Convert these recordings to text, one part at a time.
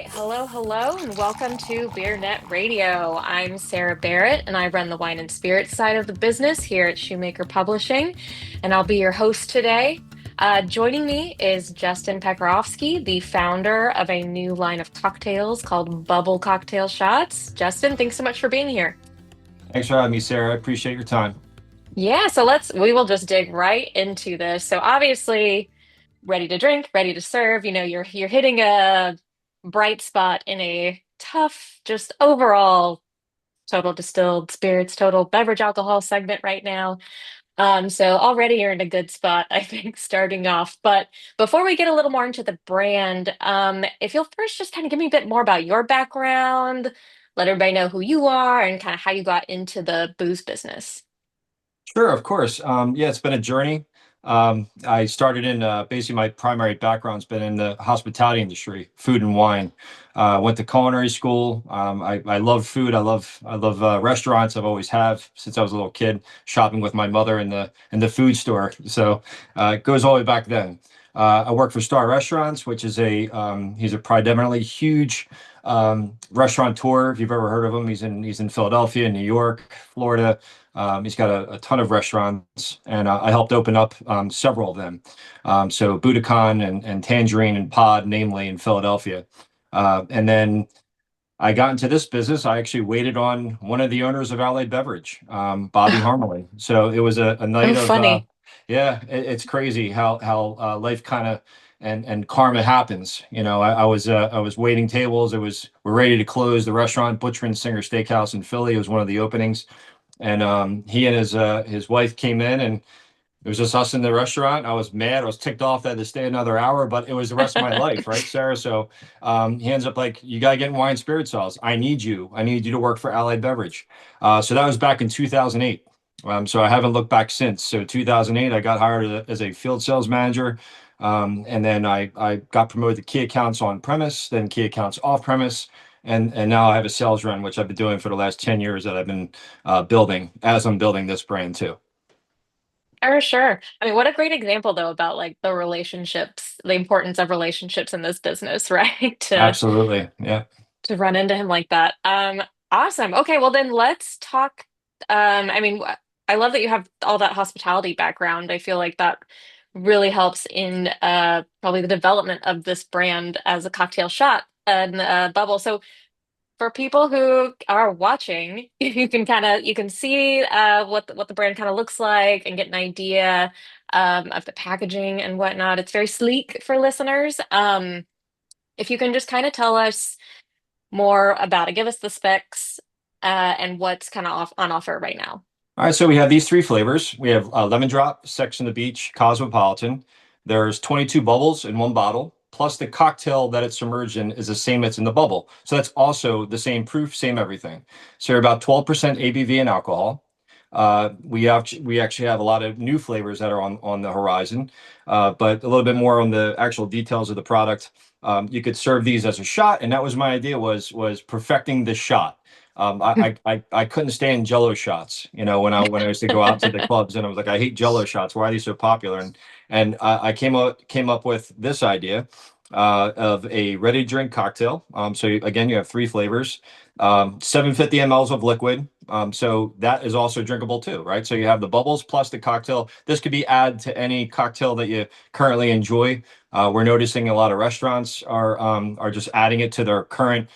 right, hello, and welcome to BeerNet Radio. I'm Sarah Barrett, and I run the wine and spirits side of the business here at Shoemaker Publishing, and I'll be your host today. Joining me is Justin Peckerofsky, the founder of a new line of cocktails called Bubl Cocktail Shots. Justin, thanks so much for being here. Thanks for having me, Sarah. I appreciate your time. Yeah, we will just dig right into this. So obviously, ready to drink, ready to serve. You're hitting a bright spot in a tough, just overall total distilled spirits, total beverage alcohol segment right now. So already you're in a good spot, I think, starting off. But before we get a little more into the brand, if you'll first just kind of give me a bit more about your background, let everybody know who you are and kind of how you got into the booze business. Sure, of course. Yeah, it's been a journey. I started in basically my primary background's been in the hospitality industry, food and wine. Went to culinary school. I love food. I love restaurants. I've always have since I was a little kid, shopping with my mother in the food store. So it goes all the way back then. I work for Star Restaurants, which is he's a predominantly huge restaurateur. If you've ever heard of him, he's in Philadelphia, New York, Florida. He's got a ton of restaurants, and I helped open up several of them. So Budokan and Tangerine and Pod, namely in Philadelphia. And then I got into this business. I actually waited on one of the owners of Allied Beverage, Bobby Harmony. So it was a Oh, night of, funny. yeah, it's crazy how life kind of and karma happens. I was waiting tables. We're ready to close the restaurant, Butcher and Singer Steakhouse in Philly. It was one of the openings, and he and his wife came in, and it was just us in the restaurant. I was mad. I was ticked off that I had to stay another hour, but it was the rest of my life, right, Sarah? So he ends up like, you gotta get in wine spirit sales. I need you. I need you to work for Allied Beverage. So that was back in 2008. So I haven't looked back since. So 2008, I got hired as a field sales manager. And then I got promoted to key accounts on premise, then key accounts off premise. And now I have a sales run, which I've been doing for the last 10 years that I've been building as I'm building this brand too. Sure. I mean, what a great example though about like the relationships, the importance of relationships in this business, right? Absolutely. Yeah. To run into him like that. Awesome. Okay, well then let's talk. I love that you have all that hospitality background. I feel like that really helps in probably the development of this brand as a cocktail shot and bubble. So for people who are watching, you can see what the brand kind of looks like and get an idea of the packaging and whatnot. It's very sleek for listeners. If you can just kind of tell us more about it, give us the specs and what's kind of off on offer right now. All right. So we have these three flavors. We have lemon drop, Sex on the Beach, Cosmopolitan. There's 22 bubbles in one bottle, plus the cocktail that it's submerged in is the same that's in the bubble. So that's also the same proof, same everything. So you're about 12% ABV in alcohol. We actually have a lot of new flavors that are on the horizon, but a little bit more on the actual details of the product. You could serve these as a shot, and that was my idea was perfecting the shot. I couldn't stand Jello shots, when I used to go out to the clubs, and I was like, I hate Jello shots. Why are these so popular? And I came up with this idea of a ready to drink cocktail. Again, you have three flavors, 750 mLs of liquid. So that is also drinkable too, right? So you have the bubbles plus the cocktail. This could be add to any cocktail that you currently enjoy. We're noticing a lot of restaurants are just adding it to their current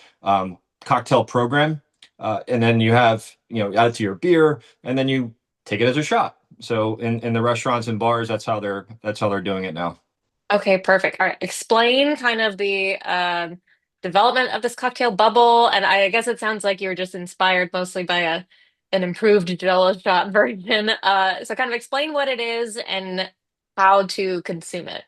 cocktail program. And then you have, add it to your beer, and then you take it as a shot. So in the restaurants and bars, that's how they're doing it now. Okay, perfect. All right, explain kind of the development of this cocktail bubble, and I guess it sounds like you were just inspired mostly by an improved Jello shot version. So kind of explain what it is and how to consume it.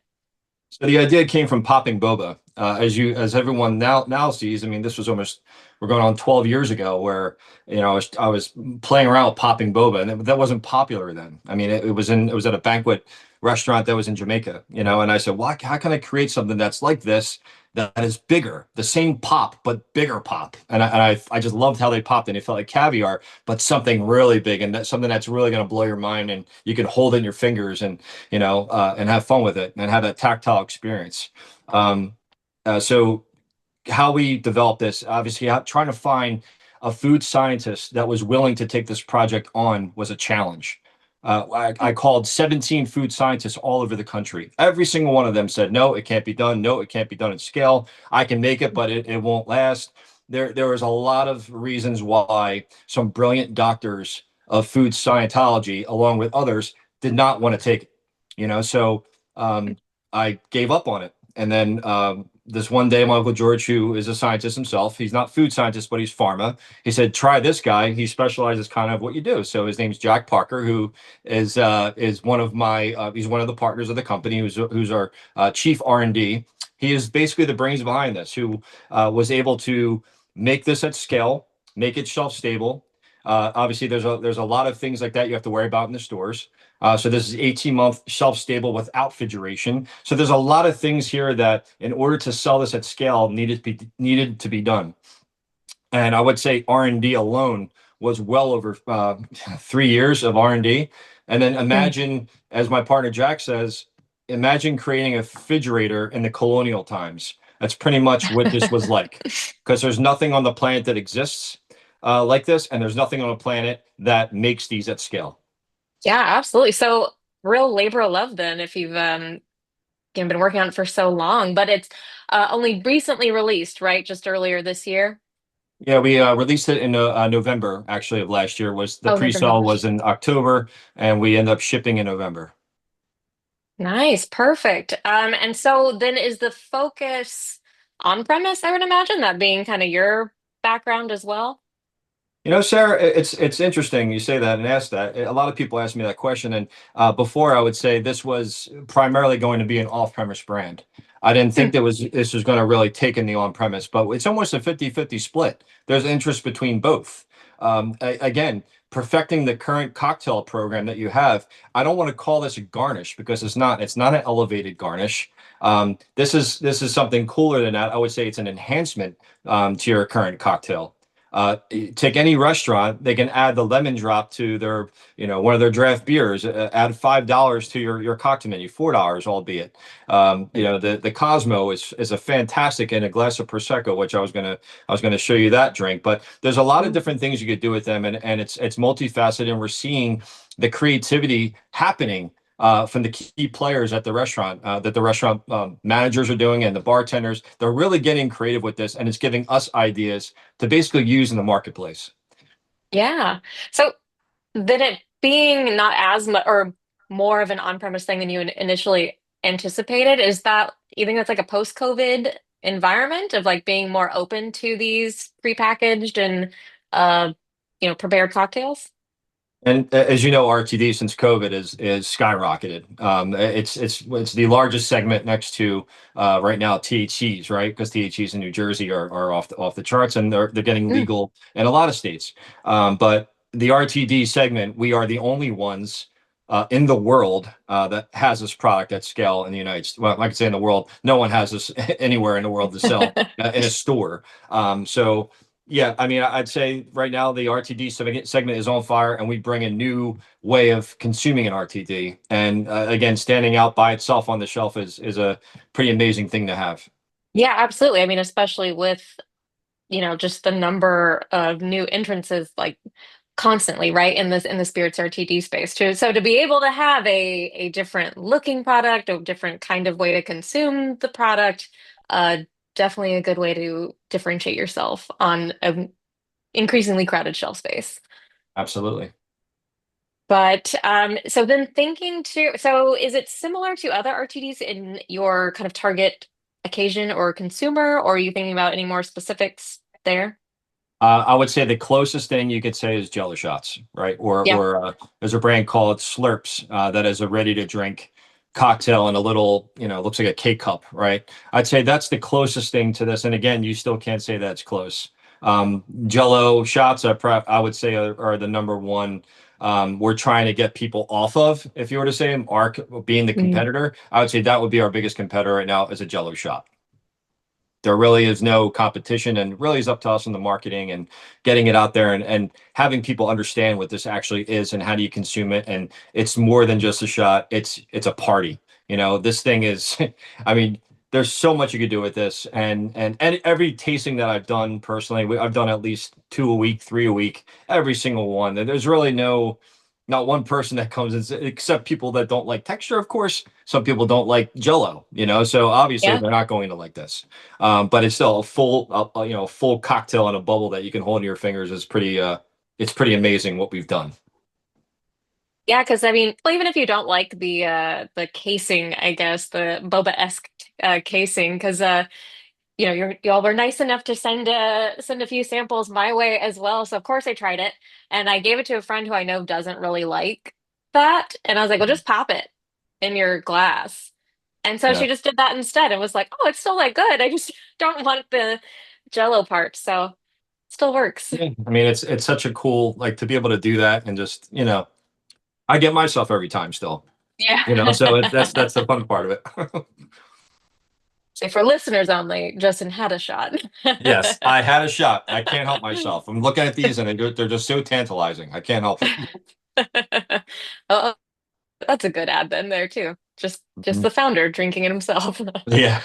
So the idea came from popping boba. As everyone now sees, I mean, this was almost we're going on 12 years ago, where I was playing around with popping boba, and that wasn't popular then. I mean, it was at a banquet restaurant that was in Jamaica, and I said, well, how can I create something that's like this that is bigger, the same pop but bigger pop, and I just loved how they popped, and it felt like caviar, but something really big, and that's something that's really going to blow your mind, and you can hold it in your fingers, and have fun with it and have that tactile experience. So how we developed this, obviously, trying to find a food scientist that was willing to take this project on was a challenge. I called 17 food scientists all over the country. Every single one of them said, no, it can't be done. No, it can't be done at scale. I can make it, but it won't last. There was a lot of reasons why some brilliant doctors of food scientology, along with others, did not want to take it. So I gave up on it. And then this one day, my Uncle George, who is a scientist himself, he's not food scientist, but he's pharma. He said, "Try this guy. He specializes kind of what you do." So his name's Jack Parker, who is one of my he's one of the partners of the company, who's our chief R&D. He is basically the brains behind this, who was able to make this at scale, make it shelf stable. Obviously, there's a lot of things like that you have to worry about in the stores. So this is 18-month shelf stable without refrigeration. So there's a lot of things here that, in order to sell this at scale, needed to be done. And I would say R&D alone was well over 3 years of R&D. And then Mm. imagine, as my partner Jack says, imagine creating a refrigerator in the colonial times. That's pretty much what this was like, because there's nothing on the planet that exists like this, and there's nothing on the planet that makes these at scale. Yeah, absolutely. So real labor of love then if you've been working on it for so long, but it's only recently released, right? Just earlier this year. Yeah, we released it in November, actually, of last year. Was the Oh, November pre-sale last was year. in October, and we end up shipping in November. Nice, perfect. And so then is the focus on premise, I would imagine, that being kind of your background as well? Sarah, it's interesting you say that and ask that. A lot of people ask me that question, and before I would say this was primarily going to be an off-premise brand. I didn't Hmm. think this was going to really take in the on-premise, but it's almost a 50-50 split. There's interest between both. Again, perfecting the current cocktail program that you have. I don't want to call this a garnish because it's not. It's not an elevated garnish. This is something cooler than that. I would say it's an enhancement to your current cocktail. Take any restaurant, they can add the lemon drop to their, one of their draft beers. Add $5 to your cocktail menu, $4, albeit. The Cosmo is a fantastic in a glass of prosecco, which I was gonna show you that drink. But there's a lot of different things you could do with them, and it's multifaceted, and we're seeing the creativity happening from the key players at the restaurant, that the restaurant managers are doing, and the bartenders. They're really getting creative with this, and it's giving us ideas to basically use in the marketplace. Yeah. So then it being not as much or more of an on-premise thing than you initially anticipated, is that you think that's like a post-COVID environment of like being more open to these prepackaged and uh prepared cocktails? And as you know, RTD since COVID is skyrocketed. It's the largest segment next to right now THCs, right? Because THCs in New Jersey are off the charts, and they're getting Mm. legal in a lot of states. But the RTD segment, we are the only ones in the world that has this product at scale in the United States. Well, I could say in the world, no one has this anywhere in the world to sell in a store. So yeah, I mean, I'd say right now the RTD segment is on fire, and we bring a new way of consuming an RTD. And again, standing out by itself on the shelf is a pretty amazing thing to have. Yeah, absolutely. I mean, especially with, just the number of new entrances like constantly, right, in the spirits RTD space too. So to be able to have a different looking product, a different kind of way to consume the product, uh, definitely a good way to differentiate yourself on an increasingly crowded shelf space. Absolutely. But so then thinking too, so is it similar to other RTDs in your kind of target occasion or consumer, or are you thinking about any more specifics there? I would say the closest thing you could say is Jello shots, right? Or Yeah. or there's a brand called Slurps that is a ready to drink cocktail in a little, looks like a K cup, right? I'd say that's the closest thing to this. And again, you still can't say that's close. Jello shots, I would say are the number one. We're trying to get people off of. If you were to say them, ARC being the Mm. competitor, I would say that would be our biggest competitor right now is a Jello shot. There really is no competition, and really is up to us in the marketing and getting it out there, and having people understand what this actually is and how do you consume it. And it's more than just a shot. It's a party. This thing is, I mean, there's so much you could do with this, and every tasting that I've done personally, I've done at least two a week, three a week, every single one. And there's really not one person that comes in, except people that don't like texture, of course. Some people don't like Jello, so obviously Yeah. they're not going to like this. But it's still a full cocktail in a bubble that you can hold in your fingers is it's pretty amazing what we've done. Yeah, because I mean, well, even if you don't like the casing, I guess the boba-esque casing, because y'all were nice enough to send a few samples my way as well. So of course I tried it, and I gave it to a friend who I know doesn't really like that, and I was like, well, just pop it in your glass. And so Yeah. she just did that instead and was like, oh, it's still like good. I just don't want the Jello part, so still works. Yeah. I mean, it's such a cool, like, to be able to do that and just, I get myself every time still, Yeah. so that's the fun part of it. Say for listeners only, Justin had a shot. Yes, I had a shot. I can't help myself. I'm looking at these and they're just so tantalizing. I can't help it. Oh, that's a good ad then there too. Just Mhm. the founder drinking it himself. Yeah.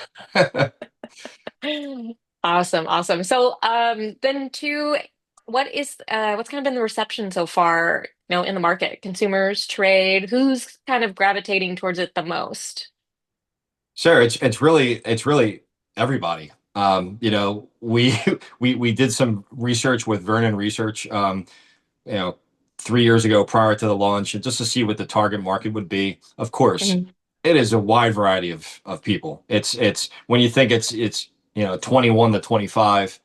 Awesome, awesome. So then what's kind of been the reception so far, in the market? Consumers, trade, who's kind of gravitating towards it the most? Sure, it's really everybody. We we did some research with Vernon Research, you know, 3 years ago prior to the launch, and just to see what the target market would be. Of course, Mhm. it is a wide variety of people. It's when you think it's 21 to 25,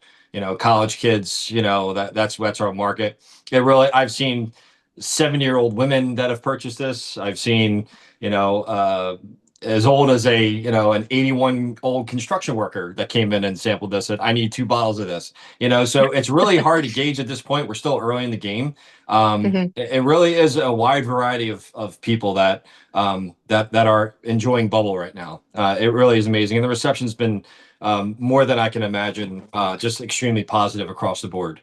college kids, that's our market. I've seen 7-year-old women that have purchased this. I've seen, you know, uh, as old as an 81 old construction worker that came in and sampled this, said, I need 2 bottles of this. So it's really hard to gauge at this point. We're still early in the game. Mhm. It really is a wide variety of people that are enjoying Bubble right now. It really is amazing, and the reception's been more than I can imagine. Just extremely positive across the board.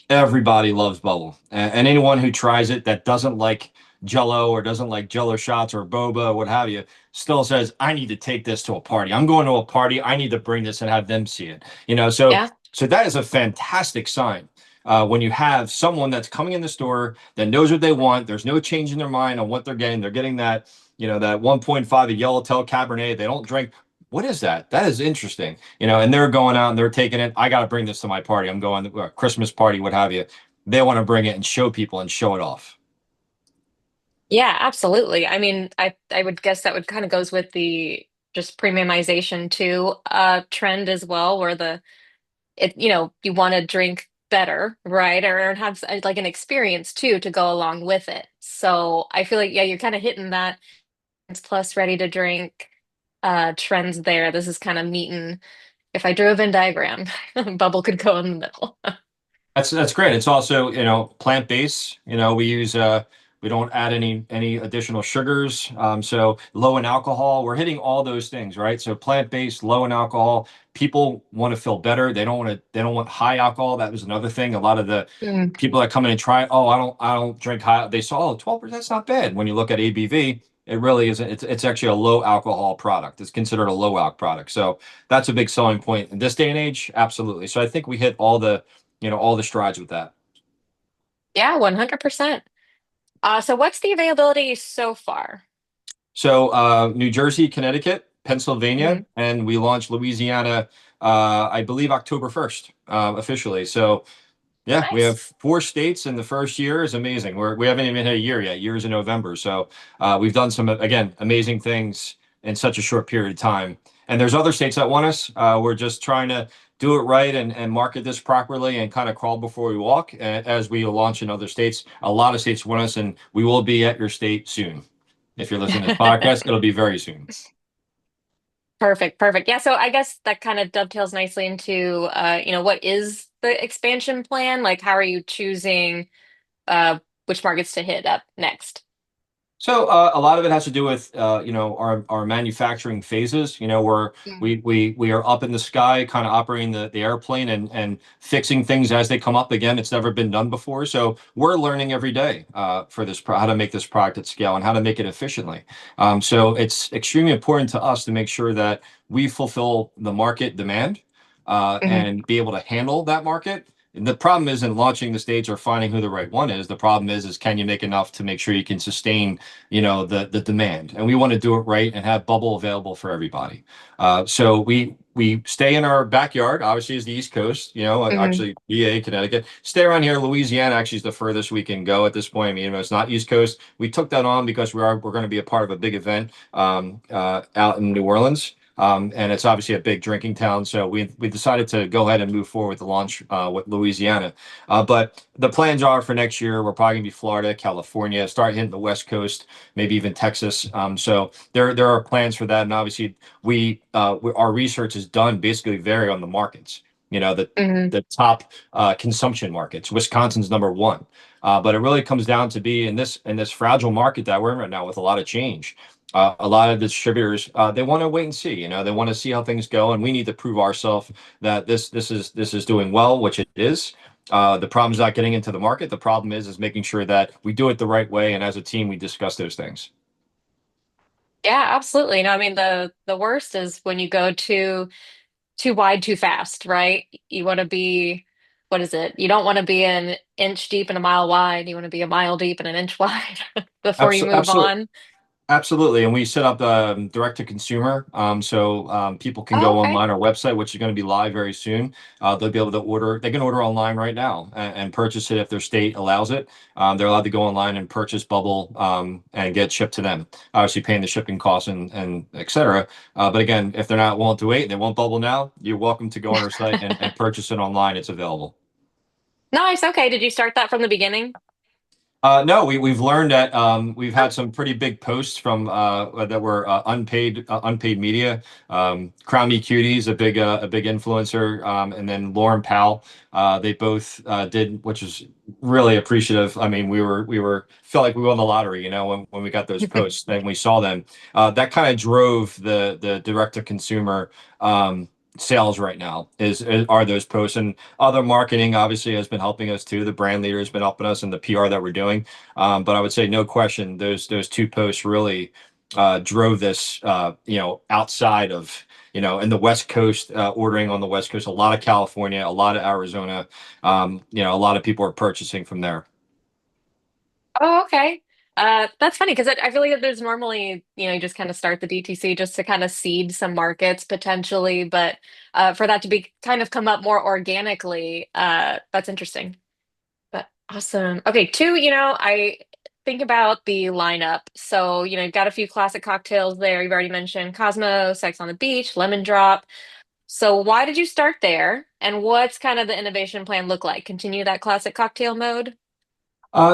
Everybody loves Bubble, and anyone who tries it that doesn't like Jello or doesn't like Jello shots or boba or what have you still says, I need to take this to a party. I'm going to a party. I need to bring this and have them see it. So Yeah. that is a fantastic sign. When you have someone that's coming in the store that knows what they want, there's no change in their mind on what they're getting. They're getting that 1.5 of Yellowtail Cabernet. They don't drink. What is that? That is interesting. And they're going out and they're taking it. I got to bring this to my party. I'm going to a Christmas party, what have you. They want to bring it and show people and show it off. Yeah, absolutely. I mean, I would guess that would kind of goes with the just premiumization too trend as well, where you want to drink better, right? Or have like an experience too to go along with it. So I feel like, yeah, you're kind of hitting that plus ready to drink trends there. This is kind of meeting, if I drew a Venn diagram, bubble could go in the middle. That's great. It's also, plant-based. We don't add any additional sugars. So low in alcohol. We're hitting all those things, right? So plant-based, low in alcohol. People want to feel better. They don't want high alcohol. That was another thing. A lot of the Mm. people that come in and try, oh, I don't drink high. They saw, oh, 12%, that's not bad. When you look at ABV, it really isn't. It's actually a low alcohol product. It's considered a low alc product. So that's a big selling point in this day and age. Absolutely. So I think we hit all the strides with that. Yeah, 100%. So what's the availability so far? So New Jersey, Connecticut, Mhm. Pennsylvania, and we launched Louisiana, I believe October 1st, officially. So yeah, we have Nice. 4 states in the first year is amazing. We haven't even hit a year yet. Year's in November. So we've done some, again, amazing things in such a short period of time. And there's other states that want us. We're just trying to do it right and market this properly and kind of crawl before we walk as we launch in other states. A lot of states want us, and we will be at your state soon. If you're listening to this podcast, it'll be very soon. Perfect, perfect. Yeah, so I guess that kind of dovetails nicely into what is the expansion plan? Like how are you choosing which markets to hit up next? So a lot of it has to do with our manufacturing phases. Where Mm. we are up in the sky, kind of operating the airplane and fixing things as they come up. Again, it's never been done before, so we're learning every day for how to make this product at scale and how to make it efficiently. So it's extremely important to us to make sure that we fulfill the market demand Mhm. and be able to handle that market. The problem isn't launching the stage or finding who the right one is. The problem is can you make enough to make sure you can sustain, the demand. And we want to do it right and have Bubble available for everybody. So we stay in our backyard. Obviously, is the East Coast. Mhm. Actually, VA, Connecticut. Stay around here. Louisiana actually is the furthest we can go at this point. I mean, it's not East Coast. We took that on because we're going to be a part of a big event out in New Orleans. And it's obviously a big drinking town, so we decided to go ahead and move forward with the launch with Louisiana. But the plans are for next year, we're probably gonna be Florida, California, start hitting the West Coast, maybe even Texas. So there are plans for that, and obviously our research is done basically vary on the markets. Mhm. The top consumption markets. Wisconsin's number one, but it really comes down to be in this fragile market that we're in right now with a lot of change. A lot of distributors they want to wait and see. They want to see how things go, and we need to prove ourselves that this is doing well, which it is. The problem is not getting into the market. The problem is making sure that we do it the right way, and as a team, we discuss those things. Yeah, absolutely. No, I mean the worst is when you go too wide too fast, right? You want to be, what is it? You don't want to be an inch deep and a mile wide. You want to be a mile deep and an inch wide before you move Absolutely. on. Absolutely, and we set up the direct to consumer, so people can Oh, go okay. online our website, which is going to be live very soon. They'll be able to order. They can order online right now and purchase it if their state allows it. They're allowed to go online and purchase Bubble and get shipped to them. Obviously, paying the shipping costs and et cetera. But again, if they're not willing to wait, and they want Bubble now. You're welcome to go on our site and purchase it online. It's available. Nice. Okay. Did you start that from the beginning? No, we've learned that we've Oh. had some pretty big posts from that were unpaid media. Crown Me Cuties, a big influencer, and then Lauren Powell. They both did, which is really appreciative. I mean, we felt like we won the lottery, when we got those posts and we saw them. That kind of drove the direct to consumer sales right now are those posts, and other marketing obviously has been helping us too. The brand leader has been helping us in the PR that we're doing. But I would say no question, those two posts really drove this. Outside of in the West Coast, ordering on the West Coast, a lot of California, a lot of Arizona. A lot of people are purchasing from there. Oh, okay. That's funny because I feel like there's normally, you just kind of start the DTC just to kind of seed some markets potentially, but for that to be kind of come up more organically, that's interesting. But awesome. Okay, two, I think about the lineup. So, you've got a few classic cocktails there. You've already mentioned Cosmo, Sex on the Beach, Lemon Drop. So, why did you start there? And what's kind of the innovation plan look like? Continue that classic cocktail mode?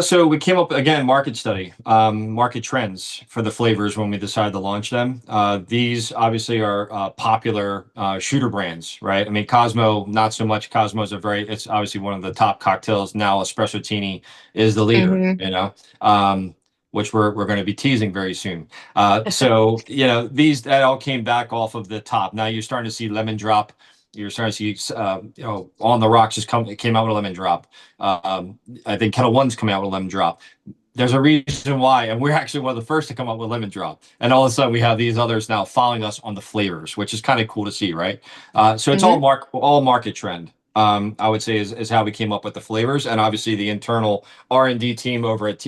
So we came up again, market study, market trends for the flavors when we decided to launch them. These obviously are popular shooter brands, right? I mean, Cosmo, not so much. It's obviously one of the top cocktails now. Espresso Tini is the leader, Hmm. which we're going to be teasing very soon. So these that all came back off of the top. Now you're starting to see Lemon Drop. You're starting to see, On the Rocks it came out with a lemon drop. I think Kettle One's coming out with a lemon drop. There's a reason why, and we're actually one of the first to come up with lemon drop. And all of a sudden, we have these others now following us on the flavors, which is kind of cool to see, right? So it's Hmm. all market trend. I would say is how we came up with the flavors, and obviously the internal R&D team over at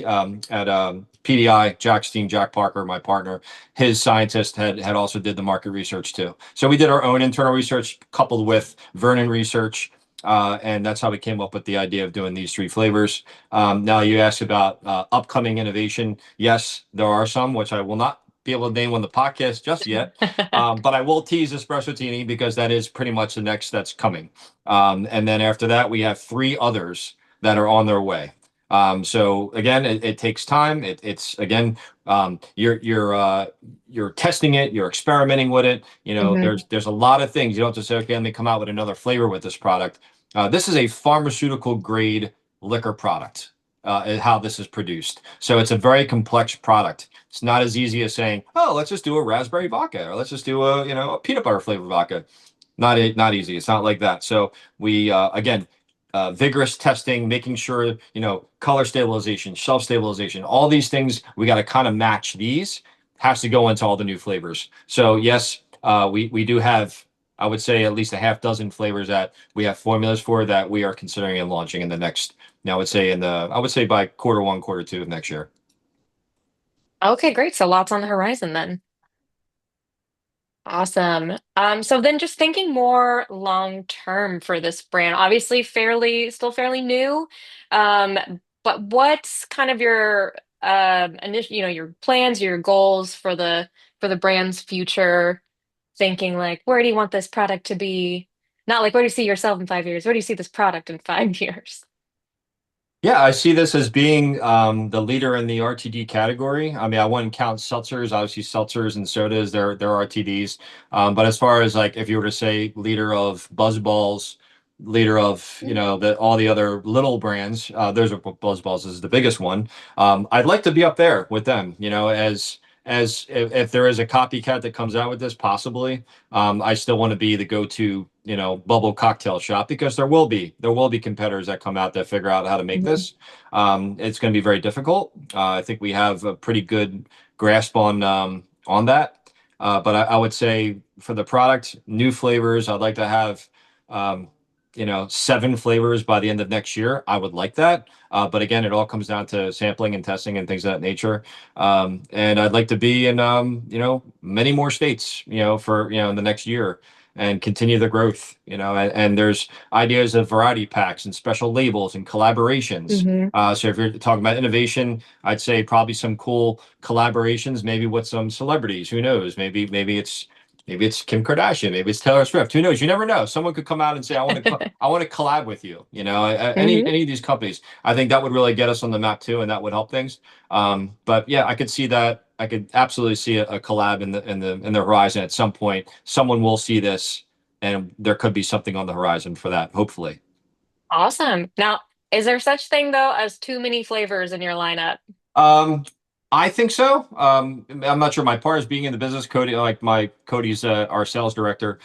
PDI, Jack's team, Jack Parker, my partner, his scientist had also did the market research too. So we did our own internal research coupled with Vernon research, and that's how we came up with the idea of doing these three flavors. Now you asked about upcoming innovation. Yes, there are some which I will not be able to name on the podcast just yet, but I will tease Espresso Tini because that is pretty much the next that's coming. And then after that, we have three others that are on their way. So again, it takes time. It's again, you're testing it, you're experimenting with it. Hmm. There's a lot of things. You don't just say, okay, let me come out with another flavor with this product. This is a pharmaceutical grade liquor product. how this is produced. So it's a very complex product. It's not as easy as saying, oh, let's just do a raspberry vodka or let's just do a peanut butter flavored vodka. Not easy. It's not like that. So we again, vigorous testing, making sure color stabilization, shelf stabilization, all these things we got to kind of match. These has to go into all the new flavors. So yes, we do have, I would say, at least a half dozen flavors that we have formulas for that we are considering and launching in the next. I would say by quarter one, quarter two of next year. Okay, great. So lots on the horizon then. Awesome. So then just thinking more long term for this brand, obviously still fairly new. Um, but what's kind of your initial, your plans, your goals for the brand's future, thinking like where do you want this product to be? Not like where do you see yourself in 5 years? Where do you see this product in 5 years? Yeah, I see this as being the leader in the RTD category. I mean, I wouldn't count seltzers. Obviously, seltzers and sodas, they're RTDs. But as far as like if you were to say leader of Buzz Balls, leader of all the other little brands, there's a Buzz Balls is the biggest one. I'd like to be up there with them. As if there is a copycat that comes out with this, possibly. I still want to be the go-to, Bubl Cocktail Shot because there will be competitors that come out that figure out how to make Mhm. this. It's going to be very difficult. I think we have a pretty good grasp on that. But I would say for the product, new flavors, I'd like to have, um, 7 flavors by the end of next year. I would like that. But again, it all comes down to sampling and testing and things of that nature. And I'd like to be in, many more states, for, in the next year and continue the growth, and there's ideas of variety packs and special labels and collaborations. Mhm. So if you're talking about innovation, I'd say probably some cool collaborations, maybe with some celebrities. Who knows? Maybe it's Kim Kardashian. Maybe it's Taylor Swift. Who knows? You never know. Someone could come out and say, I want to collab with you. Any Mhm. any of these companies. I think that would really get us on the map too, and that would help things. But yeah, I could see that. I could absolutely see a collab in the horizon at some point. Someone will see this, and there could be something on the horizon for that. Hopefully. Awesome. Now, is there such thing though as too many flavors in your lineup? Um, I think so. I'm not sure. My partner's being in the business. Cody's our sales director.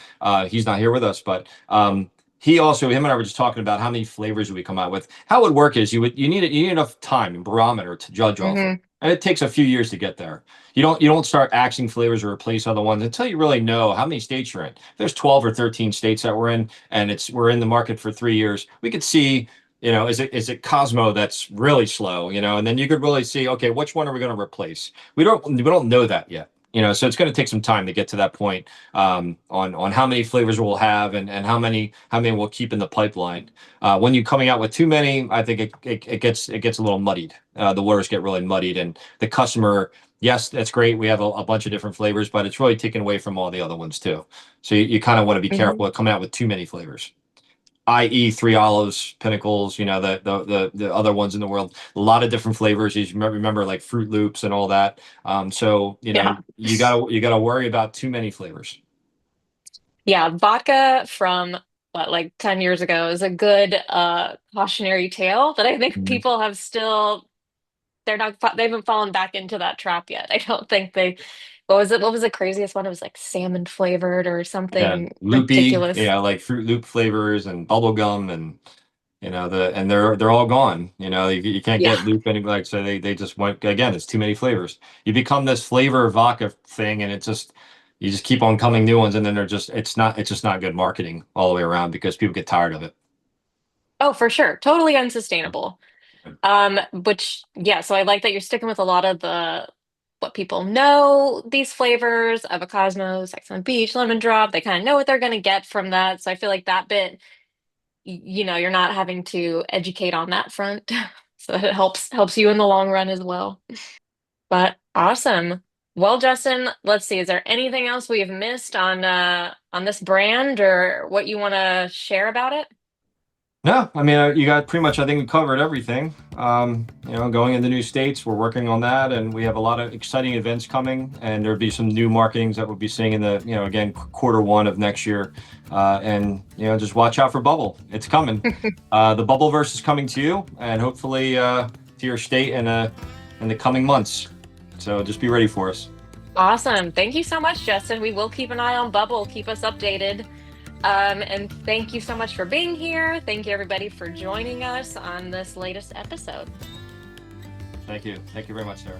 He's not here with us, but him and I were just talking about how many flavors we come out with. How it would work is you need enough time and barometer to judge off of, Hmm. and it takes a few years to get there. You don't start axing flavors or replace other ones until you really know how many states you're in. There's 12 or 13 states that we're in, and we're in the market for 3 years. We could see is it Cosmo that's really slow, and then you could really see, okay, which one are we going to replace? We don't know that yet, so it's going to take some time to get to that point on how many flavors we'll have and how many we'll keep in the pipeline. When you're coming out with too many, I think it gets a little muddied. The waters get really muddied, and the customer, yes, that's great. We have a bunch of different flavors, but it's really taken away from all the other ones too. So you kind of want to be Hmm. careful of coming out with too many flavors, i.e. Three Olives, Pinnacles, the other ones in the world. A lot of different flavors. You remember like Fruit Loops and all that. So Yeah. you gotta worry about too many flavors. Yeah, vodka from what, like 10 years ago is a good cautionary tale that I think Mhm. people have still they haven't fallen back into that trap yet. I don't think they what was the craziest one? It was like salmon flavored or Yeah, something loopy, ridiculous. like Fruit Loop flavors and bubble gum and they're all gone. You can't Yeah. get loop any like so they just went again. It's too many flavors. You become this flavor vodka thing, and you just keep on coming new ones, and then it's just not good marketing all the way around because people get tired of it. Oh, for sure. Totally unsustainable. Which, yeah, so I like that you're sticking with a lot of the what people know, these flavors, Avocosmos, Sex on the Beach, Lemon Drop, they kind of know what they're going to get from that. So I feel like that bit, you're not having to educate on that front. So it helps you in the long run as well. But awesome. Well, Justin, let's see. Is there anything else we have missed on this brand or what you want to share about it? No, I mean, you got pretty much, I think we covered everything. Going into new states, we're working on that, and we have a lot of exciting events coming, and there'll be some new marketings that we'll be seeing in again, quarter one of next year. And, just watch out for Bubble. It's coming. The Bubbleverse is coming to you, and hopefully, to your state in the coming months. So just be ready for us. Awesome. Thank you so much, Justin. We will keep an eye on Bubble. Keep us updated. And thank you so much for being here. Thank you, everybody, for joining us on this latest episode. Thank you. Thank you very much, Sarah.